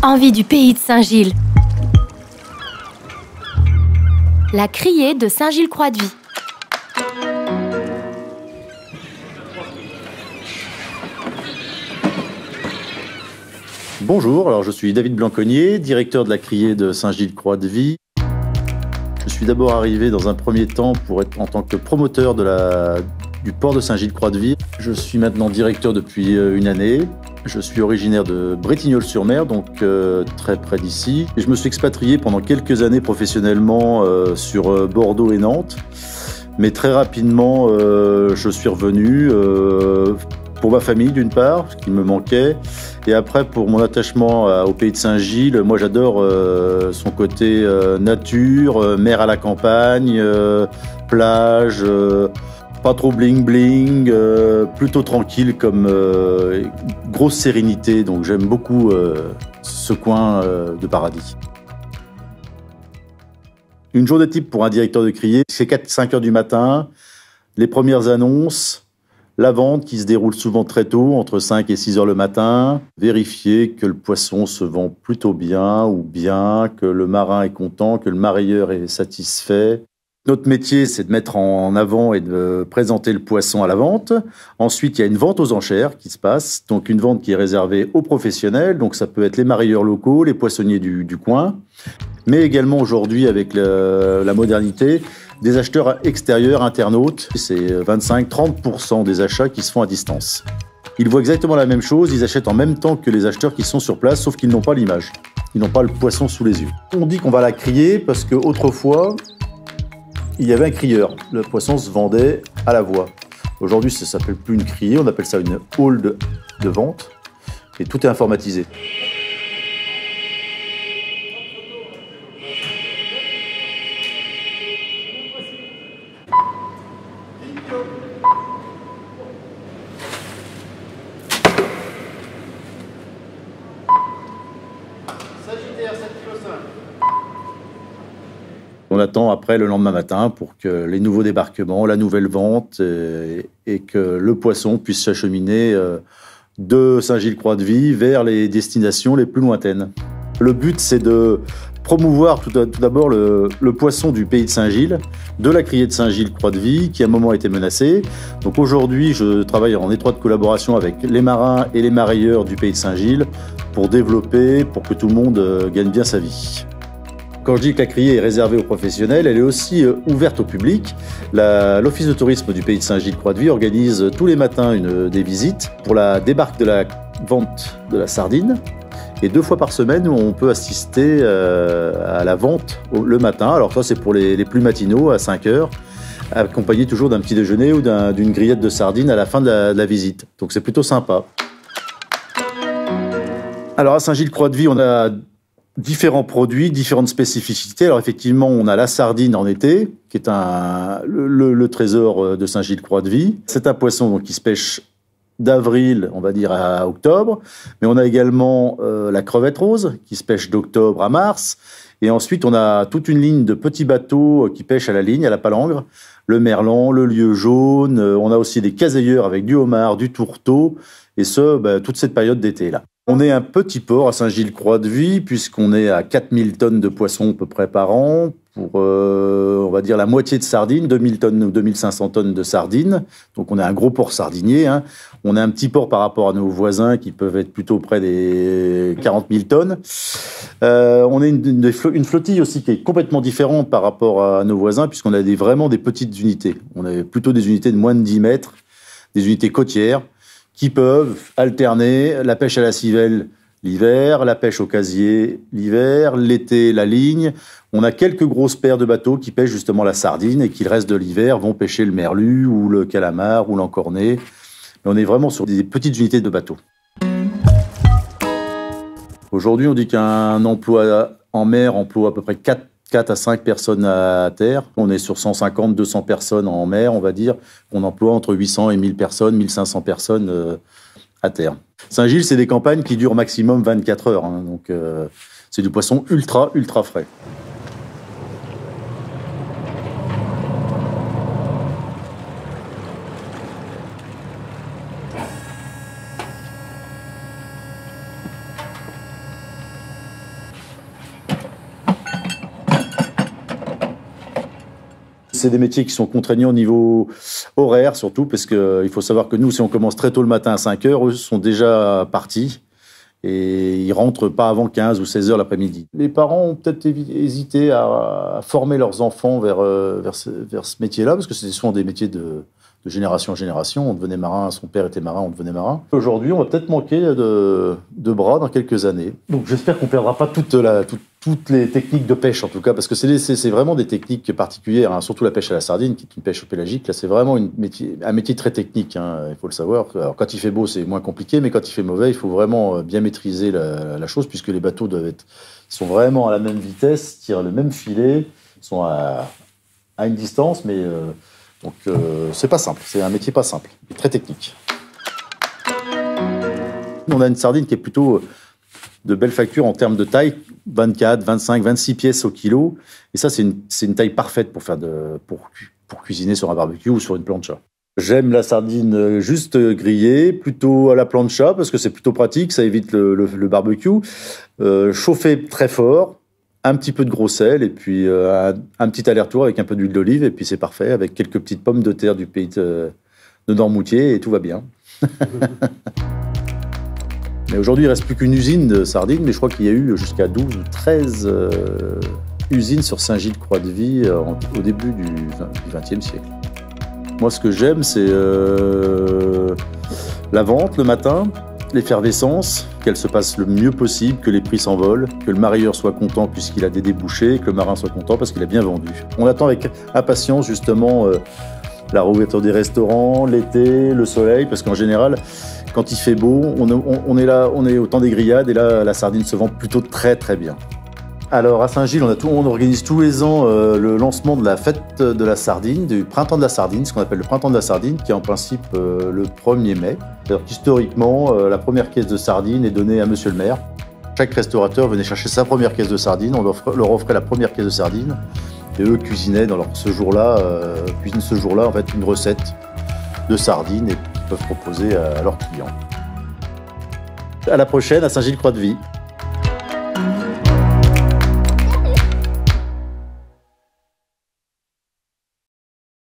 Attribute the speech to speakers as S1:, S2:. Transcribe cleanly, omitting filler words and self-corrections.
S1: Envie du pays de Saint-Gilles. La criée de Saint-Gilles-Croix-de-Vie.
S2: Bonjour, alors je suis David Blanconnier, directeur de la criée de Saint-Gilles-Croix-de-Vie. Je suis d'abord arrivé dans un premier temps pour être en tant que promoteur du port de Saint-Gilles-Croix-de-Vie. Je suis maintenant directeur depuis une année. Je suis originaire de Bretignolles-sur-Mer, donc très près d'ici. Et je me suis expatrié pendant quelques années professionnellement sur Bordeaux et Nantes. Mais très rapidement, je suis revenu pour ma famille d'une part, ce qui me manquait. Et après, pour mon attachement au pays de Saint-Gilles, moi j'adore son côté nature, mer à la campagne, plage, pas trop bling bling, plutôt tranquille comme grosse sérénité. Donc j'aime beaucoup ce coin de paradis. Une journée type pour un directeur de criée, c'est 4-5 heures du matin, les premières annonces, la vente qui se déroule souvent très tôt, entre 5 et 6 heures le matin. Vérifier que le poisson se vend plutôt bien ou bien, que le marin est content, que le marailleur est satisfait. Notre métier, c'est de mettre en avant et de présenter le poisson à la vente. Ensuite, il y a une vente aux enchères qui se passe. Donc, une vente qui est réservée aux professionnels. Donc, ça peut être les marailleurs locaux, les poissonniers du coin. Mais également aujourd'hui, avec la modernité, des acheteurs extérieurs, internautes. C'est 25-30% des achats qui se font à distance. Ils voient exactement la même chose, ils achètent en même temps que les acheteurs qui sont sur place, sauf qu'ils n'ont pas l'image. Ils n'ont pas le poisson sous les yeux. On dit qu'on va la crier parce qu'autrefois, il y avait un crieur. Le poisson se vendait à la voix. Aujourd'hui, ça ne s'appelle plus une criée, on appelle ça une hall de vente. Et tout est informatisé. On attend après le lendemain matin pour que les nouveaux débarquements, la nouvelle vente et que le poisson puisse s'acheminer de Saint-Gilles-Croix-de-Vie vers les destinations les plus lointaines. Le but, c'est de promouvoir tout d'abord le poisson du pays de Saint-Gilles, de la criée de Saint-Gilles-Croix-de-Vie, qui à un moment a été menacée. Donc aujourd'hui, je travaille en étroite collaboration avec les marins et les marailleurs du pays de Saint-Gilles pour développer, pour que tout le monde gagne bien sa vie. Quand je dis que la criée est réservée aux professionnels, elle est aussi ouverte au public. L'Office de tourisme du pays de Saint-Gilles-Croix-de-Vie organise tous les matins des visites pour la débarque de la vente de la sardine. Et 2 fois par semaine, on peut assister à la vente le matin. Alors ça, c'est pour les plus matinaux, à 5 heures, accompagné toujours d'un petit déjeuner ou d'une grillette de sardines à la fin de la visite. Donc c'est plutôt sympa. Alors à Saint-Gilles-Croix-de-Vie, on a différents produits, différentes spécificités. Alors effectivement, on a la sardine en été, qui est le trésor de Saint-Gilles-Croix-de-Vie. C'est un poisson donc, qui se pêche d'avril, on va dire, à octobre. Mais on a également la crevette rose, qui se pêche d'octobre à mars. Et ensuite, on a toute une ligne de petits bateaux qui pêchent à la ligne, à la palangre. Le merlan, le lieu jaune. On a aussi des caseilleurs avec du homard, du tourteau. Et ce, toute cette période d'été-là. On est un petit port à Saint-Gilles-Croix-de-Vie, puisqu'on est à 4000 tonnes de poissons à peu près par an, pour, on va dire, la moitié de sardines, 2000 tonnes ou 2500 tonnes de sardines. Donc on est un gros port sardinier. Hein. On est un petit port par rapport à nos voisins qui peuvent être plutôt près des 40 000 tonnes. On est une flottille aussi qui est complètement différente par rapport à nos voisins, puisqu'on a vraiment des petites unités. On a plutôt des unités de moins de 10 mètres, des unités côtières, qui peuvent alterner la pêche à la civelle l'hiver, la pêche au casier l'hiver, l'été la ligne. On a quelques grosses paires de bateaux qui pêchent justement la sardine et qui le reste de l'hiver vont pêcher le merlu ou le calamar ou l'encornet. Mais on est vraiment sur des petites unités de bateaux. Aujourd'hui, on dit qu'un emploi en mer emploie à peu près 4 à 5 personnes à terre. On est sur 150-200 personnes en mer, on va dire. On emploie entre 800 et 1000 personnes, 1500 personnes à terre. Saint-Gilles, c'est des campagnes qui durent maximum 24 heures. Hein, donc, c'est du poisson ultra frais. C'est des métiers qui sont contraignants au niveau horaire, surtout, parce qu'il faut savoir que nous, si on commence très tôt le matin à 5 heures, eux sont déjà partis. Et ils rentrent pas avant 15 ou 16 heures l'après-midi. Les parents ont peut-être hésité à former leurs enfants vers ce métier-là, parce que c'est souvent des métiers de génération en génération. On devenait marin, son père était marin, on devenait marin. Aujourd'hui, on va peut-être manquer de bras dans quelques années. Donc j'espère qu'on ne perdra pas toutes les techniques de pêche, en tout cas, parce que c'est vraiment des techniques particulières, hein, surtout la pêche à la sardine, qui est une pêche pélagique. Là, c'est vraiment un métier très technique, hein, il faut le savoir. Alors, quand il fait beau, c'est moins compliqué, mais quand il fait mauvais, il faut vraiment bien maîtriser la chose, puisque les bateaux sont vraiment à la même vitesse, tirent le même filet, sont à une distance, mais... Donc, c'est pas simple. C'est un métier pas simple, très technique. On a une sardine qui est plutôt de belle facture en termes de taille, 24, 25, 26 pièces au kilo. Et ça, c'est une taille parfaite pour cuisiner sur un barbecue ou sur une plancha. J'aime la sardine juste grillée, plutôt à la plancha, parce que c'est plutôt pratique, ça évite le barbecue. Chauffée très fort. Un petit peu de gros sel et puis un petit aller-retour avec un peu d'huile d'olive et puis c'est parfait avec quelques petites pommes de terre du pays de Noirmoutier et tout va bien. Mais aujourd'hui, il ne reste plus qu'une usine de sardines, mais je crois qu'il y a eu jusqu'à 12 ou 13 usines sur Saint-Gilles-Croix-de-Vie au début du XXe siècle. Moi, ce que j'aime, c'est la vente le matin, l'effervescence, qu'elle se passe le mieux possible, que les prix s'envolent, que le marieur soit content puisqu'il a des débouchés, que le marin soit content parce qu'il a bien vendu. On attend avec impatience justement la réouverture des restaurants, l'été, le soleil, parce qu'en général, quand il fait beau, on est au temps des grillades et là, la sardine se vend plutôt très très bien. Alors à Saint-Gilles, on organise tous les ans le lancement de la fête de la sardine, du printemps de la sardine, ce qu'on appelle le printemps de la sardine, qui est en principe le 1er mai. Alors historiquement, la première caisse de sardines est donnée à monsieur le maire. Chaque restaurateur venait chercher sa première caisse de sardines, on leur offrait la première caisse de sardines, et eux cuisinaient ce jour-là en fait une recette de sardines et qu'ils peuvent proposer à leurs clients. À la prochaine à Saint-Gilles-Croix-de-Vie.